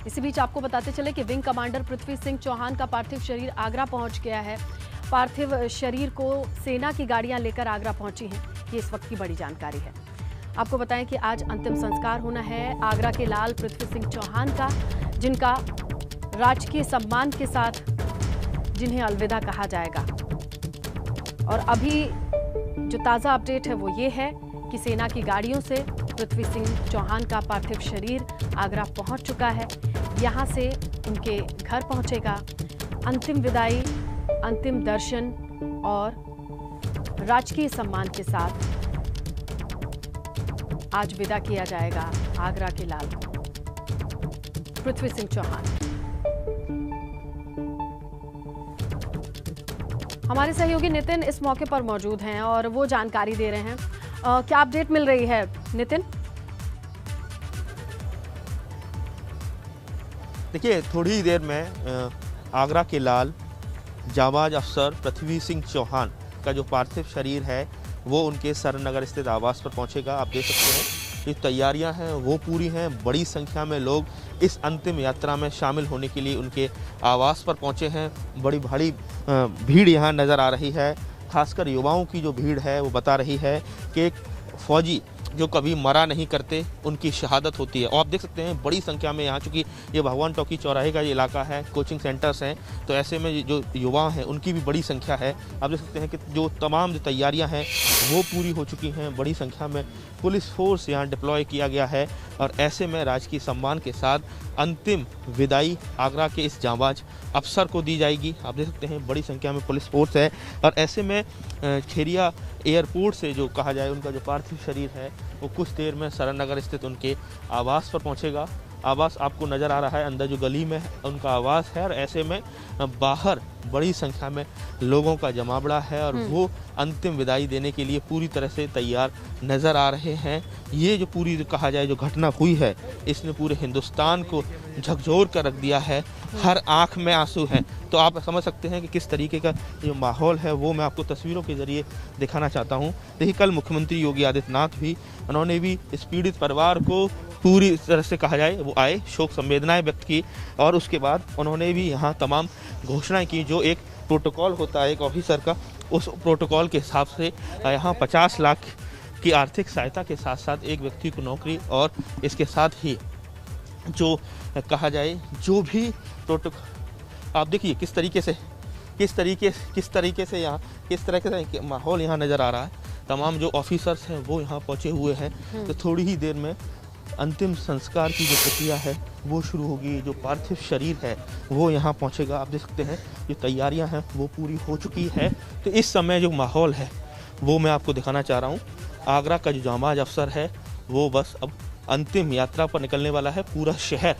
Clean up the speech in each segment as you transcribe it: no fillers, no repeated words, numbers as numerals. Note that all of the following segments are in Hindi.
इसी बीच आपको बताते चले कि विंग कमांडर पृथ्वी सिंह चौहान का पार्थिव शरीर आगरा पहुंच गया है। पार्थिव शरीर को सेना की गाड़ियां लेकर आगरा पहुंची हैं। ये इस वक्त की बड़ी जानकारी है। आपको बताएं कि आज अंतिम संस्कार होना है आगरा के लाल पृथ्वी सिंह चौहान का, जिनका राजकीय सम्मान के साथ जिन्हें अलविदा कहा जाएगा। और अभी जो ताज़ा अपडेट है वो ये है कि सेना की गाड़ियों से पृथ्वी सिंह चौहान का पार्थिव शरीर आगरा पहुंच चुका है। यहां से उनके घर पहुंचेगा। अंतिम विदाई, अंतिम दर्शन और राजकीय सम्मान के साथ आज विदा किया जाएगा आगरा के लाल पृथ्वी सिंह चौहान। हमारे सहयोगी नितिन इस मौके पर मौजूद हैं और वो जानकारी दे रहे हैं। क्या अपडेट मिल रही है नितिन? देखिए, थोड़ी ही देर में आगरा के लाल जाबाज अफसर पृथ्वी सिंह चौहान का जो पार्थिव शरीर है वो उनके सरनगर स्थित आवास पर पहुंचेगा। आप देख सकते हैं ये तैयारियां हैं वो पूरी हैं। बड़ी संख्या में लोग इस अंतिम यात्रा में शामिल होने के लिए उनके आवास पर पहुंचे हैं। बड़ी भारी भीड़ यहाँ नज़र आ रही है। खासकर युवाओं की जो भीड़ है वो बता रही है कि एक फौजी जो कभी मरा नहीं करते उनकी शहादत होती है। और आप देख सकते हैं बड़ी संख्या में यहाँ, चूँकि ये भगवान टॉकी चौराहे का ये इलाका है, कोचिंग सेंटर्स हैं, तो ऐसे में जो युवा हैं उनकी भी बड़ी संख्या है। आप देख सकते हैं कि जो तमाम तैयारियाँ हैं वो पूरी हो चुकी हैं। बड़ी संख्या में पुलिस फोर्स यहाँ डिप्लॉय किया गया है और ऐसे में राजकीय सम्मान के साथ अंतिम विदाई आगरा के इस जांबाज अफसर को दी जाएगी। आप देख सकते हैं बड़ी संख्या में पुलिस फोर्स है और ऐसे में खेरिया एयरपोर्ट से जो कहा जाए उनका जो पार्थिव शरीर है वो कुछ देर में सरनगर स्थित उनके आवास पर पहुंचेगा। आवास आपको नज़र आ रहा है, अंदर जो गली में उनका आवास है और ऐसे में बाहर बड़ी संख्या में लोगों का जमावड़ा है और वो अंतिम विदाई देने के लिए पूरी तरह से तैयार नज़र आ रहे हैं। ये जो पूरी कहा जाए जो घटना हुई है इसने पूरे हिंदुस्तान को झकझोर कर रख दिया है। हर आंख में आंसू हैं। तो आप समझ सकते हैं कि किस तरीके का जो माहौल है वो मैं आपको तस्वीरों के ज़रिए दिखाना चाहता हूँ। देखिए, कल मुख्यमंत्री योगी आदित्यनाथ भी, उन्होंने भी इस पीड़ित परिवार को पूरी तरह से कहा जाए वो आए, शोक संवेदनाएं व्यक्त की और उसके बाद उन्होंने भी यहाँ तमाम घोषणाएं की। जो एक प्रोटोकॉल होता है एक ऑफिसर का, उस प्रोटोकॉल के हिसाब से यहाँ 50 लाख की आर्थिक सहायता के साथ साथ एक व्यक्ति को नौकरी और इसके साथ ही जो कहा जाए जो भी प्रोटोकॉल, आप देखिए किस तरीके से यहाँ किस तरह के माहौल यहाँ नज़र आ रहा है। तमाम जो ऑफिसर्स हैं वो यहाँ पहुँचे हुए हैं। तो थोड़ी ही देर में अंतिम संस्कार की जो प्रक्रिया है वो शुरू होगी। जो पार्थिव शरीर है वो यहाँ पहुँचेगा। आप देख सकते हैं जो तैयारियाँ हैं वो पूरी हो चुकी है। तो इस समय जो माहौल है वो मैं आपको दिखाना चाह रहा हूँ। आगरा का जो जांबाज अफसर है वो बस अब अंतिम यात्रा पर निकलने वाला है। पूरा शहर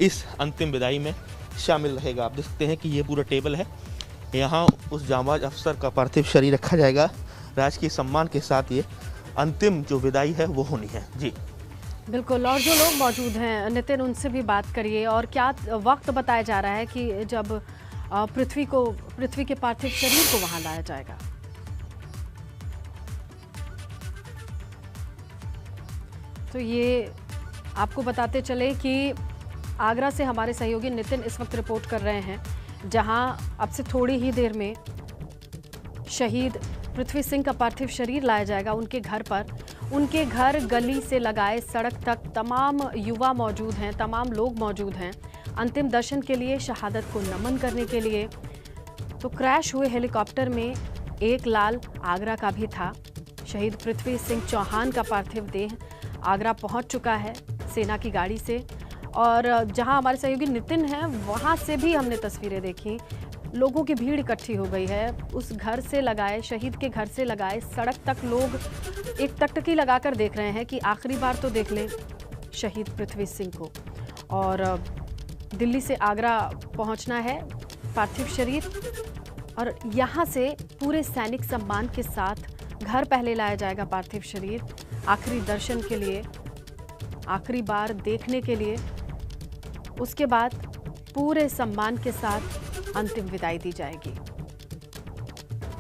इस अंतिम विदाई में शामिल रहेगा। आप देख सकते हैं कि ये पूरा टेबल है, यहाँ उस जांबाज अफसर का पार्थिव शरीर रखा जाएगा। राजकीय सम्मान के साथ ये अंतिम जो विदाई है वो होनी है। जी बिल्कुल। और जो लोग मौजूद हैं नितिन, उनसे भी बात करिए। और क्या वक्त बताया जा रहा है कि जब पृथ्वी के पार्थिव शरीर को वहां लाया जाएगा? तो ये आपको बताते चले कि आगरा से हमारे सहयोगी नितिन इस वक्त रिपोर्ट कर रहे हैं, जहां अब से थोड़ी ही देर में शहीद पृथ्वी सिंह का पार्थिव शरीर लाया जाएगा उनके घर पर। उनके घर गली से लगाए सड़क तक तमाम युवा मौजूद हैं, तमाम लोग मौजूद हैं अंतिम दर्शन के लिए, शहादत को नमन करने के लिए। तो क्रैश हुए हेलीकॉप्टर में एक लाल आगरा का भी था। शहीद पृथ्वी सिंह चौहान का पार्थिव देह आगरा पहुंच चुका है सेना की गाड़ी से। और जहां हमारे सहयोगी नितिन हैं वहां से भी हमने तस्वीरें देखी। लोगों की भीड़ इकट्ठी हो गई है। उस घर से लगाए, शहीद के घर से लगाए सड़क तक लोग एक टकटकी लगाकर देख रहे हैं कि आखिरी बार तो देख लें शहीद पृथ्वी सिंह को। और दिल्ली से आगरा पहुंचना है पार्थिव शरीर और यहाँ से पूरे सैनिक सम्मान के साथ घर पहले लाया जाएगा पार्थिव शरीर, आखिरी दर्शन के लिए, आखिरी बार देखने के लिए। उसके बाद पूरे सम्मान के साथ अंतिम विदाई दी जाएगी।